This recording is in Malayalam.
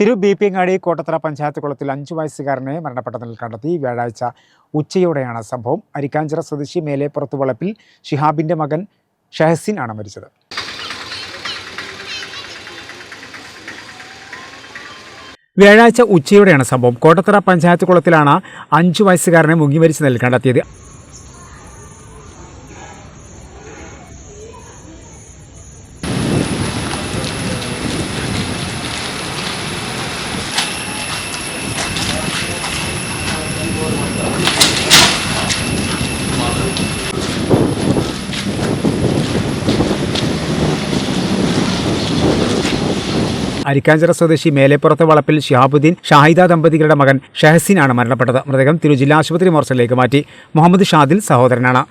തിരുബീപ്പിങ്ങാടി കോട്ടത്തറ പഞ്ചായത്ത് കുളത്തിൽ 5 വയസ്സുകാരനെ മരണപ്പെട്ട നിലയിൽ കണ്ടെത്തി. വ്യാഴാഴ്ച ഉച്ചയോടെയാണ് സംഭവം. അരിക്കാഞ്ചിറ സ്വദേശി മേലെപ്പുറത്ത് വളപ്പിൽ ഷിഹാബിന്റെ മകൻ ഷഹസിൻ ആണ് മരിച്ചത്. വ്യാഴാഴ്ച ഉച്ചയോടെയാണ് സംഭവം. കോട്ടത്തറ പഞ്ചായത്ത് കുളത്തിലാണ് 5 വയസ്സുകാരനെ മുങ്ങി മരിച്ച നിലയിൽ കണ്ടെത്തിയത്. അരിക്കാഞ്ചിറ സ്വദേശി മേലെപ്പുറത്ത് വളപ്പിൽ ഷിഹാബുദ്ദീൻ ഷാഹിദ ദമ്പതികളുടെ മകൻ ഷഹസിൻ ആണ് മരണപ്പെട്ടത്. മൃതദേഹം ജില്ലാ ആശുപത്രി മോർച്ചറിലേക്ക് മാറ്റി. മുഹമ്മദ് ഷാദിൽ സഹോദരനാണ്.